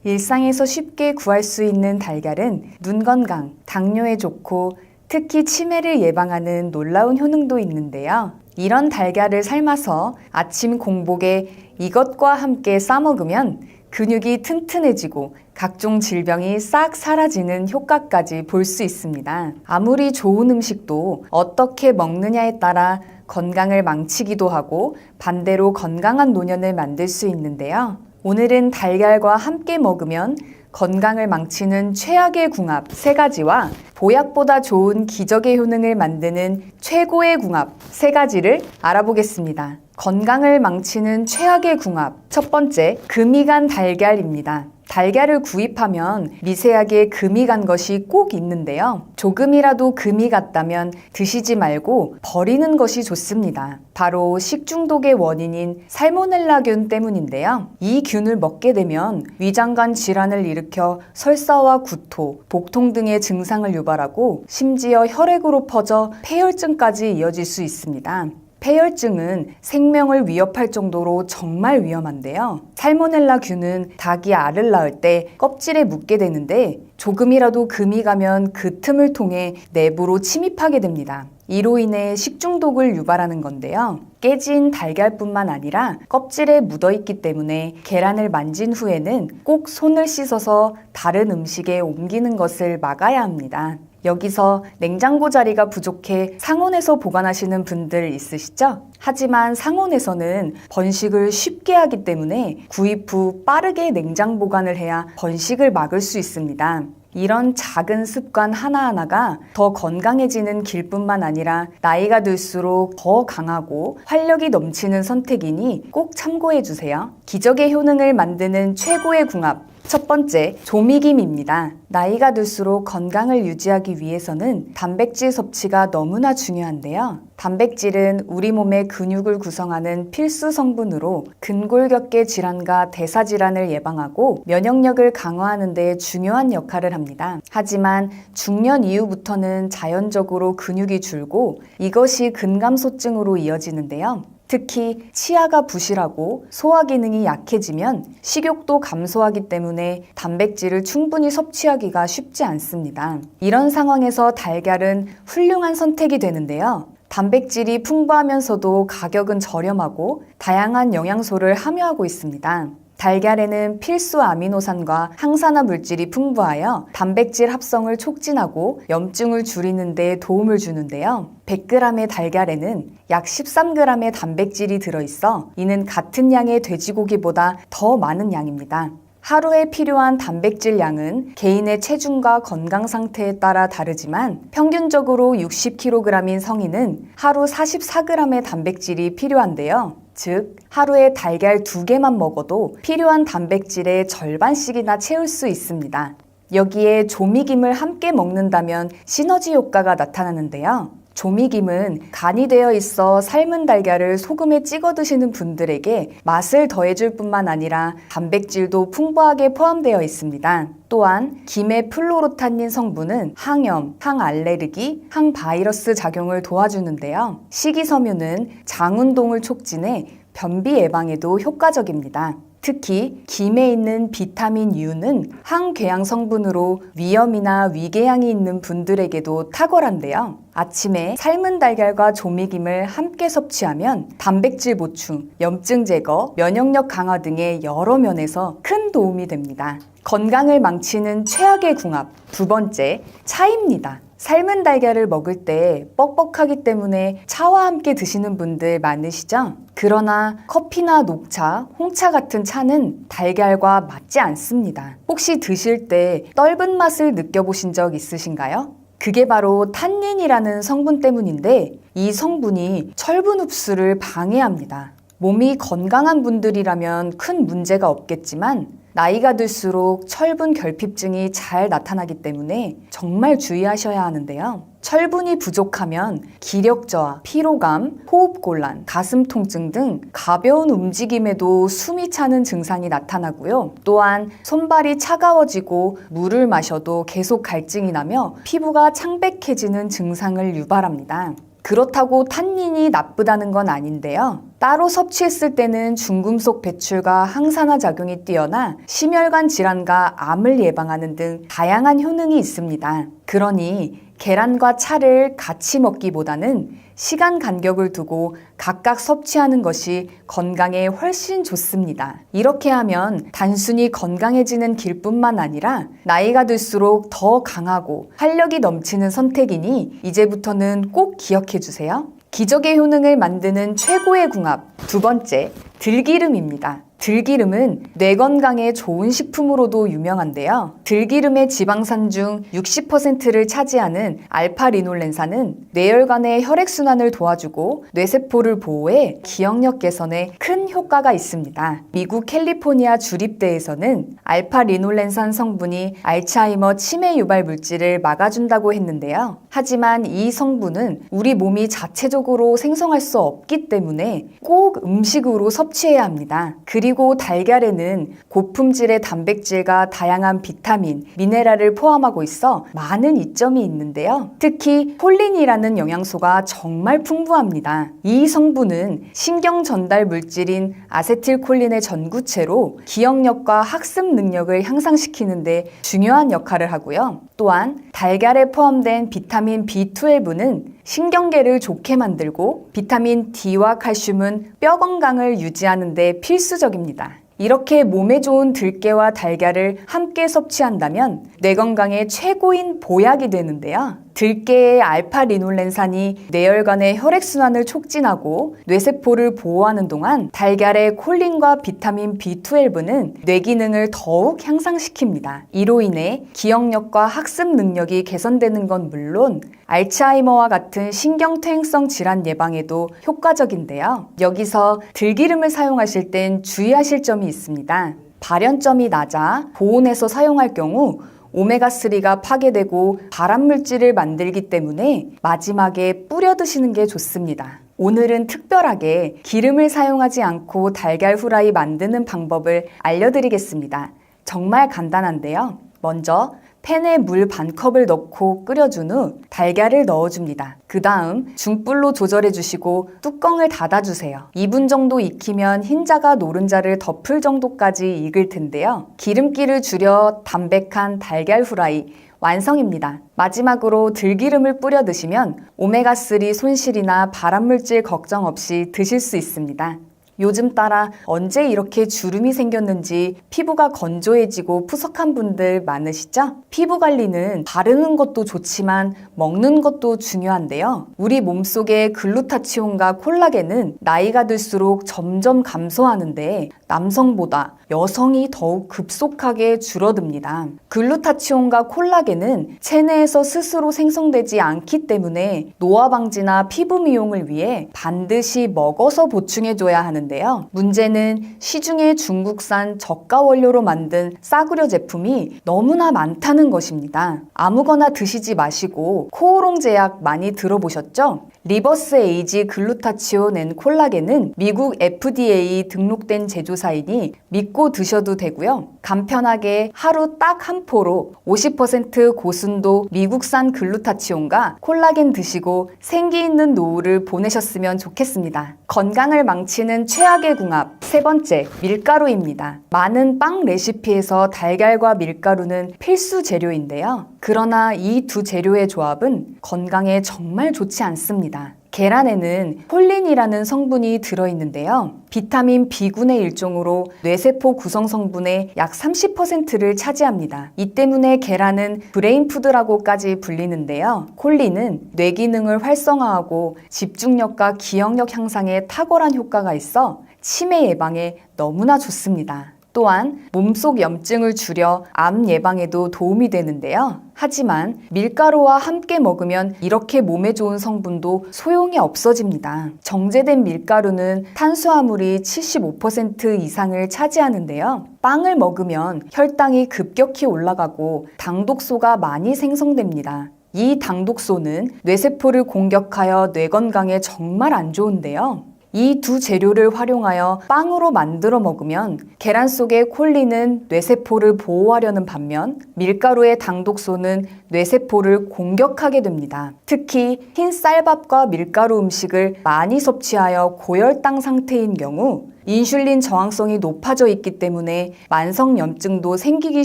일상에서 쉽게 구할 수 있는 달걀은 눈 건강, 당뇨에 좋고 특히 치매를 예방하는 놀라운 효능도 있는데요. 이런 달걀을 삶아서 아침 공복에 이것과 함께 싸먹으면 근육이 튼튼해지고 각종 질병이 싹 사라지는 효과까지 볼 수 있습니다. 아무리 좋은 음식도 어떻게 먹느냐에 따라 건강을 망치기도 하고 반대로 건강한 노년을 만들 수 있는데요. 오늘은 달걀과 함께 먹으면 건강을 망치는 최악의 궁합 3가지와 보약보다 좋은 기적의 효능을 만드는 최고의 궁합 3가지를 알아보겠습니다. 건강을 망치는 최악의 궁합. 첫 번째, 금이 간 달걀입니다. 달걀을 구입하면 미세하게 금이 간 것이 꼭 있는데요. 조금이라도 금이 갔다면 드시지 말고 버리는 것이 좋습니다. 바로 식중독의 원인인 살모넬라균 때문인데요. 이 균을 먹게 되면 위장관 질환을 일으켜 설사와 구토, 복통 등의 증상을 유발하고 심지어 혈액으로 퍼져 폐혈증까지 이어질 수 있습니다. 폐혈증은 생명을 위협할 정도로 정말 위험한데요. 살모넬라 균은 닭이 알을 낳을 때 껍질에 묻게 되는데 조금이라도 금이 가면 그 틈을 통해 내부로 침입하게 됩니다. 이로 인해 식중독을 유발하는 건데요. 깨진 달걀뿐만 아니라 껍질에 묻어있기 때문에 계란을 만진 후에는 꼭 손을 씻어서 다른 음식에 옮기는 것을 막아야 합니다. 여기서 냉장고 자리가 부족해 상온에서 보관하시는 분들 있으시죠? 하지만 상온에서는 번식을 쉽게 하기 때문에 구입 후 빠르게 냉장 보관을 해야 번식을 막을 수 있습니다. 이런 작은 습관 하나하나가 더 건강해지는 길뿐만 아니라 나이가 들수록 더 강하고 활력이 넘치는 선택이니 꼭 참고해주세요. 기적의 효능을 만드는 최고의 궁합. 첫 번째, 조미김입니다. 나이가 들수록 건강을 유지하기 위해서는 단백질 섭취가 너무나 중요한데요. 단백질은 우리 몸의 근육을 구성하는 필수 성분으로 근골격계 질환과 대사 질환을 예방하고 면역력을 강화하는 데 중요한 역할을 합니다. 하지만 중년 이후부터는 자연적으로 근육이 줄고 이것이 근감소증으로 이어지는데요. 특히 치아가 부실하고 소화 기능이 약해지면 식욕도 감소하기 때문에 단백질을 충분히 섭취하기가 쉽지 않습니다. 이런 상황에서 달걀은 훌륭한 선택이 되는데요. 단백질이 풍부하면서도 가격은 저렴하고 다양한 영양소를 함유하고 있습니다. 달걀에는 필수 아미노산과 항산화 물질이 풍부하여 단백질 합성을 촉진하고 염증을 줄이는 데 도움을 주는데요. 100g의 달걀에는 약 13g의 단백질이 들어있어 이는 같은 양의 돼지고기보다 더 많은 양입니다. 하루에 필요한 단백질 양은 개인의 체중과 건강 상태에 따라 다르지만 평균적으로 60kg인 성인은 하루 44g의 단백질이 필요한데요. 즉, 하루에 달걀 2개만 먹어도 필요한 단백질의 절반씩이나 채울 수 있습니다. 여기에 조미김을 함께 먹는다면 시너지 효과가 나타나는데요. 조미김은 간이 되어 있어 삶은 달걀을 소금에 찍어 드시는 분들에게 맛을 더해줄 뿐만 아니라 단백질도 풍부하게 포함되어 있습니다. 또한 김의 플로로타닌 성분은 항염, 항알레르기, 항바이러스 작용을 도와주는데요. 식이섬유는 장운동을 촉진해 변비 예방에도 효과적입니다. 특히 김에 있는 비타민 U는 항궤양 성분으로 위염이나 위궤양이 있는 분들에게도 탁월한데요. 아침에 삶은 달걀과 조미김을 함께 섭취하면 단백질 보충, 염증 제거, 면역력 강화 등의 여러 면에서 큰 도움이 됩니다. 건강을 망치는 최악의 궁합. 두 번째, 차입니다. 삶은 달걀을 먹을 때 뻑뻑하기 때문에 차와 함께 드시는 분들 많으시죠? 그러나 커피나 녹차, 홍차 같은 차는 달걀과 맞지 않습니다. 혹시 드실 때 떫은 맛을 느껴보신 적 있으신가요? 그게 바로 탄닌이라는 성분 때문인데 이 성분이 철분 흡수를 방해합니다. 몸이 건강한 분들이라면 큰 문제가 없겠지만 나이가 들수록 철분 결핍증이 잘 나타나기 때문에 정말 주의하셔야 하는데요. 철분이 부족하면 기력 저하, 피로감, 호흡곤란, 가슴 통증 등 가벼운 움직임에도 숨이 차는 증상이 나타나고요. 또한 손발이 차가워지고 물을 마셔도 계속 갈증이 나며 피부가 창백해지는 증상을 유발합니다. 그렇다고 탄닌이 나쁘다는 건 아닌데요. 따로 섭취했을 때는 중금속 배출과 항산화 작용이 뛰어나 심혈관 질환과 암을 예방하는 등 다양한 효능이 있습니다. 그러니 계란과 차를 같이 먹기보다는 시간 간격을 두고 각각 섭취하는 것이 건강에 훨씬 좋습니다. 이렇게 하면 단순히 건강해지는 길뿐만 아니라 나이가 들수록 더 강하고 활력이 넘치는 선택이니 이제부터는 꼭 기억해 주세요. 기적의 효능을 만드는 최고의 궁합, 두 번째, 들기름입니다. 들기름은 뇌 건강에 좋은 식품으로도 유명한데요. 들기름의 지방산 중 60%를 차지하는 알파리놀렌산은 뇌혈관의 혈액순환을 도와주고 뇌세포를 보호해 기억력 개선에 큰 효과가 있습니다. 미국 캘리포니아 주립대에서는 알파리놀렌산 성분이 알츠하이머 치매 유발 물질을 막아준다고 했는데요. 하지만 이 성분은 우리 몸이 자체적으로 생성할 수 없기 때문에 꼭 음식으로 섭취해야 합니다. 그리고 달걀에는 고품질의 단백질과 다양한 비타민, 미네랄을 포함하고 있어 많은 이점이 있는데요. 특히 콜린이라는 영양소가 정말 풍부합니다. 이 성분은 신경 전달 물질인 아세틸콜린의 전구체로 기억력과 학습 능력을 향상시키는 데 중요한 역할을 하고요. 또한 달걀에 포함된 비타민 B12는 신경계를 좋게 만들고 비타민 D와 칼슘은 뼈 건강을 유지하는 데 필수적입니다. 이렇게 몸에 좋은 들깨와 달걀을 함께 섭취한다면 뇌 건강에 최고인 보약이 되는데요. 들깨의 알파리놀렌산이 뇌혈관의 혈액순환을 촉진하고 뇌세포를 보호하는 동안 달걀의 콜린과 비타민 B12는 뇌 기능을 더욱 향상시킵니다. 이로 인해 기억력과 학습 능력이 개선되는 건 물론 알츠하이머와 같은 신경퇴행성 질환 예방에도 효과적인데요. 여기서 들기름을 사용하실 땐 주의하실 점이 있습니다. 발연점이 낮아 보온해서 사용할 경우 오메가3가 파괴되고 발암물질을 만들기 때문에 마지막에 뿌려 드시는 게 좋습니다. 오늘은 특별하게 기름을 사용하지 않고 달걀 후라이 만드는 방법을 알려드리겠습니다. 정말 간단한데요. 먼저 팬에 물 반컵을 넣고 끓여준 후 달걀을 넣어줍니다. 그 다음 중불로 조절해주시고 뚜껑을 닫아주세요. 2분 정도 익히면 흰자가 노른자를 덮을 정도까지 익을 텐데요. 기름기를 줄여 담백한 달걀 후라이 완성입니다. 마지막으로 들기름을 뿌려 드시면 오메가3 손실이나 발암물질 걱정 없이 드실 수 있습니다. 요즘 따라 언제 이렇게 주름이 생겼는지 피부가 건조해지고 푸석한 분들 많으시죠? 피부 관리는 바르는 것도 좋지만 먹는 것도 중요한데요. 우리 몸속의 글루타치온과 콜라겐은 나이가 들수록 점점 감소하는데 남성보다 여성이 더욱 급속하게 줄어듭니다. 글루타치온과 콜라겐은 체내에서 스스로 생성되지 않기 때문에 노화 방지나 피부 미용을 위해 반드시 먹어서 보충해줘야 하는데요. 문제는 시중에 중국산 저가 원료로 만든 싸구려 제품이 너무나 많다는 것입니다. 아무거나 드시지 마시고 코오롱 제약 많이 들어보셨죠? 리버스 에이지 글루타치온 앤 콜라겐은 미국 FDA 등록된 제조사이니 믿고 드셔도 되고요. 간편하게 하루 딱 한 포로 50% 고순도 미국산 글루타치온과 콜라겐 드시고 생기 있는 노후를 보내셨으면 좋겠습니다. 건강을 망치는 최악의 궁합, 세 번째, 밀가루입니다. 많은 빵 레시피에서 달걀과 밀가루는 필수 재료인데요. 그러나 이 두 재료의 조합은 건강에 정말 좋지 않습니다. 계란에는 콜린이라는 성분이 들어있는데요. 비타민 B군의 일종으로 뇌세포 구성 성분의 약 30%를 차지합니다. 이 때문에 계란은 브레인푸드라고까지 불리는데요. 콜린은 뇌 기능을 활성화하고 집중력과 기억력 향상에 탁월한 효과가 있어 치매 예방에 너무나 좋습니다. 또한 몸속 염증을 줄여 암 예방에도 도움이 되는데요. 하지만 밀가루와 함께 먹으면 이렇게 몸에 좋은 성분도 소용이 없어집니다. 정제된 밀가루는 탄수화물이 75% 이상을 차지하는데요. 빵을 먹으면 혈당이 급격히 올라가고 당독소가 많이 생성됩니다. 이 당독소는 뇌세포를 공격하여 뇌 건강에 정말 안 좋은데요. 이 두 재료를 활용하여 빵으로 만들어 먹으면 계란 속의 콜린은 뇌세포를 보호하려는 반면 밀가루의 당독소는 뇌세포를 공격하게 됩니다. 특히 흰 쌀밥과 밀가루 음식을 많이 섭취하여 고혈당 상태인 경우 인슐린 저항성이 높아져 있기 때문에 만성염증도 생기기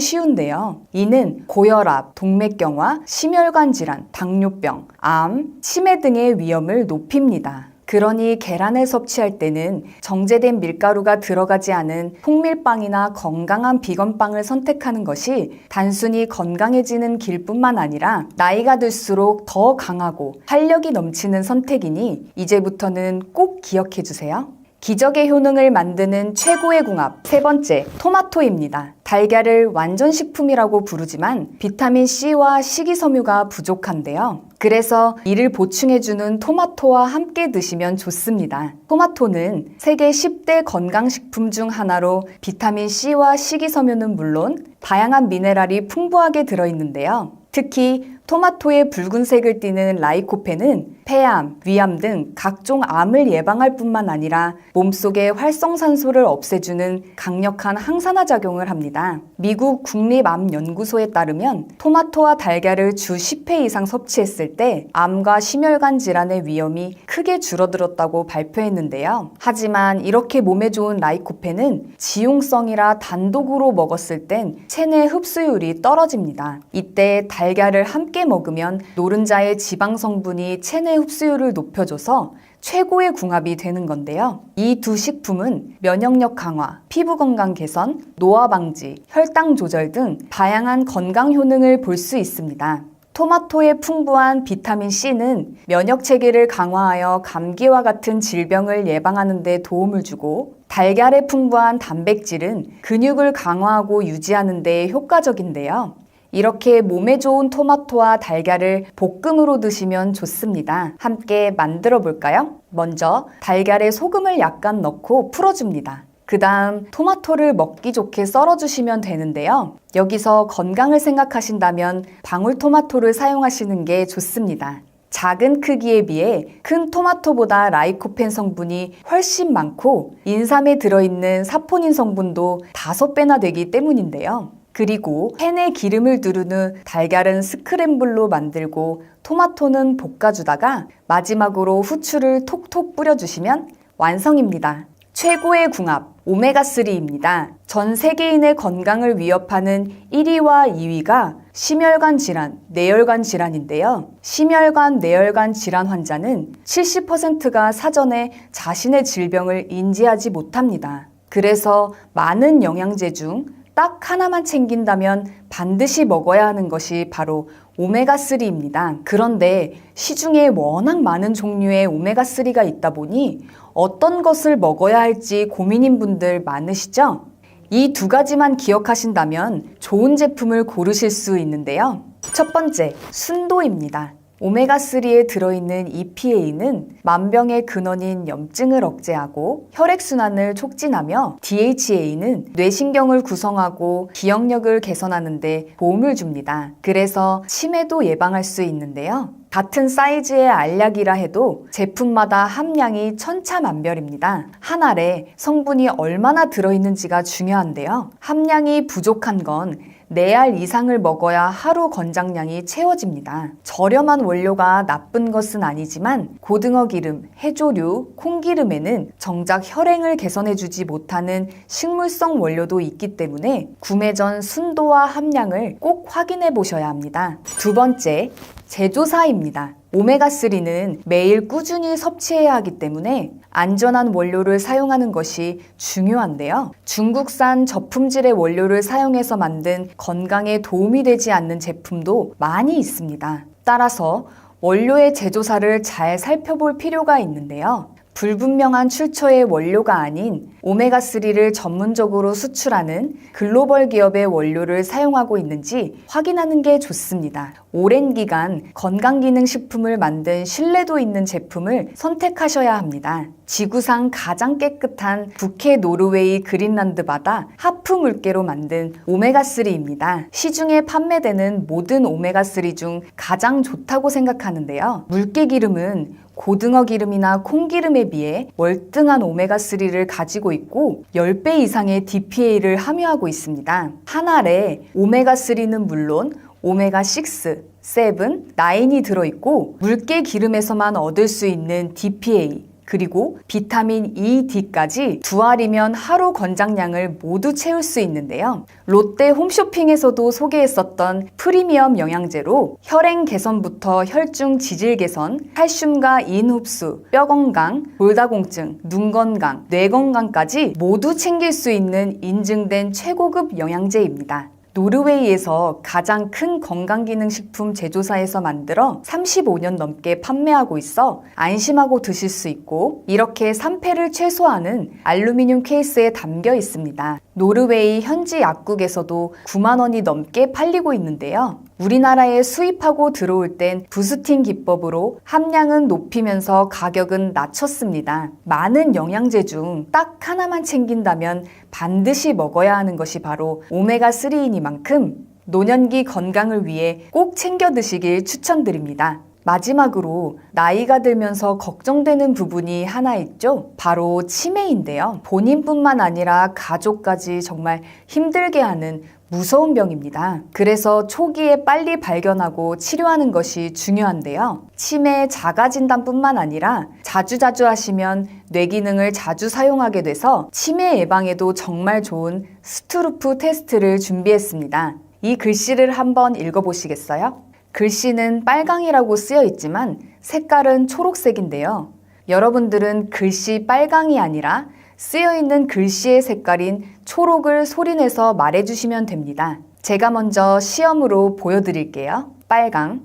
쉬운데요. 이는 고혈압, 동맥경화, 심혈관 질환, 당뇨병, 암, 치매 등의 위험을 높입니다. 그러니 계란을 섭취할 때는 정제된 밀가루가 들어가지 않은 통밀빵이나 건강한 비건빵을 선택하는 것이 단순히 건강해지는 길뿐만 아니라 나이가 들수록 더 강하고 활력이 넘치는 선택이니 이제부터는 꼭 기억해 주세요. 기적의 효능을 만드는 최고의 궁합, 세 번째, 토마토입니다. 달걀을 완전식품이라고 부르지만 비타민C와 식이섬유가 부족한데요. 그래서 이를 보충해주는 토마토와 함께 드시면 좋습니다. 토마토는 세계 10대 건강식품 중 하나로 비타민C와 식이섬유는 물론 다양한 미네랄이 풍부하게 들어있는데요. 특히 토마토의 붉은색을 띠는 라이코펜은 폐암, 위암 등 각종 암을 예방할 뿐만 아니라 몸속의 활성산소를 없애주는 강력한 항산화 작용을 합니다. 미국 국립암연구소에 따르면 토마토와 달걀을 주 10회 이상 섭취했을 때 암과 심혈관 질환의 위험이 크게 줄어들었다고 발표했는데요. 하지만 이렇게 몸에 좋은 라이코펜은 지용성이라 단독으로 먹었을 땐 체내 흡수율이 떨어집니다. 이때 달걀을 함께 먹으면 노른자의 지방 성분이 체내 흡수율을 높여줘서 최고의 궁합이 되는 건데요. 이 두 식품은 면역력 강화, 피부 건강 개선, 노화 방지, 혈당 조절 등 다양한 건강 효능을 볼 수 있습니다. 토마토의 풍부한 비타민C는 면역 체계를 강화하여 감기와 같은 질병을 예방하는 데 도움을 주고 달걀의 풍부한 단백질은 근육을 강화하고 유지하는 데 효과적인데요. 이렇게 몸에 좋은 토마토와 달걀을 볶음으로 드시면 좋습니다. 함께 만들어 볼까요? 먼저 달걀에 소금을 약간 넣고 풀어줍니다. 그 다음 토마토를 먹기 좋게 썰어주시면 되는데요. 여기서 건강을 생각하신다면 방울토마토를 사용하시는 게 좋습니다. 작은 크기에 비해 큰 토마토보다 라이코펜 성분이 훨씬 많고 인삼에 들어있는 사포닌 성분도 5배나 되기 때문인데요. 그리고 팬에 기름을 두른 후 달걀은 스크램블로 만들고 토마토는 볶아주다가 마지막으로 후추를 톡톡 뿌려주시면 완성입니다. 최고의 궁합, 오메가3입니다. 전 세계인의 건강을 위협하는 1위와 2위가 심혈관 질환, 뇌혈관 질환인데요. 심혈관, 뇌혈관 질환 환자는 70%가 사전에 자신의 질병을 인지하지 못합니다. 그래서 많은 영양제 중 딱 하나만 챙긴다면 반드시 먹어야 하는 것이 바로 오메가3입니다. 그런데 시중에 워낙 많은 종류의 오메가3가 있다 보니 어떤 것을 먹어야 할지 고민인 분들 많으시죠? 이 두 가지만 기억하신다면 좋은 제품을 고르실 수 있는데요. 첫 번째, 순도입니다. 오메가3에 들어있는 EPA는 만병의 근원인 염증을 억제하고 혈액순환을 촉진하며 DHA는 뇌신경을 구성하고 기억력을 개선하는 데 도움을 줍니다. 그래서 치매도 예방할 수 있는데요. 같은 사이즈의 알약이라 해도 제품마다 함량이 천차만별입니다. 한 알에 성분이 얼마나 들어있는지가 중요한데요. 함량이 부족한 건 4알 이상을 먹어야 하루 권장량이 채워집니다. 저렴한 원료가 나쁜 것은 아니지만 고등어 기름, 해조류, 콩기름에는 정작 혈행을 개선해주지 못하는 식물성 원료도 있기 때문에 구매 전 순도와 함량을 꼭 확인해 보셔야 합니다. 두 번째, 제조사입니다. 오메가3는 매일 꾸준히 섭취해야 하기 때문에 안전한 원료를 사용하는 것이 중요한데요. 중국산 저품질의 원료를 사용해서 만든 건강에 도움이 되지 않는 제품도 많이 있습니다. 따라서 원료의 제조사를 잘 살펴볼 필요가 있는데요. 불분명한 출처의 원료가 아닌 오메가3를 전문적으로 수출하는 글로벌 기업의 원료를 사용하고 있는지 확인하는 게 좋습니다. 오랜 기간 건강기능식품을 만든 신뢰도 있는 제품을 선택하셔야 합니다. 지구상 가장 깨끗한 북해 노르웨이 그린란드 바다 하프 물개로 만든 오메가3입니다. 시중에 판매되는 모든 오메가3 중 가장 좋다고 생각하는데요. 물개 기름은 고등어 기름이나 콩기름에 비해 월등한 오메가3를 가지고 있고 10배 이상의 DPA를 함유하고 있습니다. 한 알에 오메가3는 물론 오메가6, 7, 9이 들어있고 물개 기름에서만 얻을 수 있는 DPA 그리고 비타민 E, D까지 두 알이면 하루 권장량을 모두 채울 수 있는데요. 롯데 홈쇼핑에서도 소개했었던 프리미엄 영양제로 혈행 개선부터 혈중 지질 개선, 칼슘과 인 흡수, 뼈 건강, 골다공증, 눈 건강, 뇌 건강까지 모두 챙길 수 있는 인증된 최고급 영양제입니다. 노르웨이에서 가장 큰 건강기능식품 제조사에서 만들어 35년 넘게 판매하고 있어 안심하고 드실 수 있고 이렇게 산패를 최소화하는 알루미늄 케이스에 담겨 있습니다. 노르웨이 현지 약국에서도 9만 원이 넘게 팔리고 있는데요. 우리나라에 수입하고 들어올 땐 부스팅 기법으로 함량은 높이면서 가격은 낮췄습니다. 많은 영양제 중 딱 하나만 챙긴다면 반드시 먹어야 하는 것이 바로 오메가3이니만큼 노년기 건강을 위해 꼭 챙겨 드시길 추천드립니다. 마지막으로 나이가 들면서 걱정되는 부분이 하나 있죠? 바로 치매인데요. 본인뿐만 아니라 가족까지 정말 힘들게 하는 무서운 병입니다. 그래서 초기에 빨리 발견하고 치료하는 것이 중요한데요. 치매 자가 진단뿐만 아니라 자주자주 하시면 뇌 기능을 자주 사용하게 돼서 치매 예방에도 정말 좋은 스투루프 테스트를 준비했습니다. 이 글씨를 한번 읽어보시겠어요? 글씨는 빨강이라고 쓰여 있지만 색깔은 초록색인데요. 여러분들은 글씨 빨강이 아니라 쓰여있는 글씨의 색깔인 초록을 소리내서 말해주시면 됩니다. 제가 먼저 시험으로 보여드릴게요. 빨강,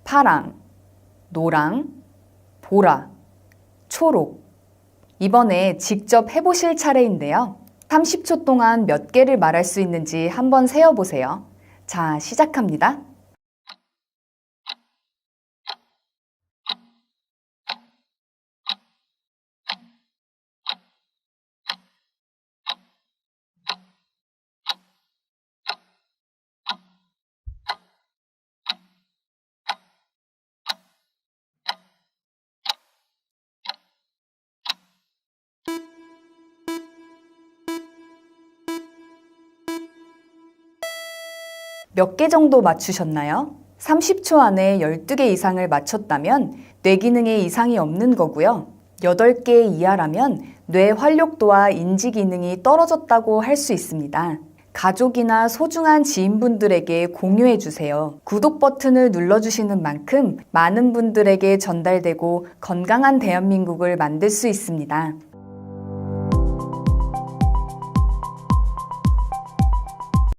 파랑, 노랑, 보라, 초록. 이번에 직접 해보실 차례인데요. 30초 동안 몇 개를 말할 수 있는지 한번 세어보세요. 자, 시작합니다. 몇 개 정도 맞추셨나요? 30초 안에 12개 이상을 맞췄다면 뇌 기능에 이상이 없는 거고요. 8개 이하라면 뇌 활력도와 인지 기능이 떨어졌다고 할 수 있습니다. 가족이나 소중한 지인분들에게 공유해 주세요. 구독 버튼을 눌러주시는 만큼 많은 분들에게 전달되고 건강한 대한민국을 만들 수 있습니다.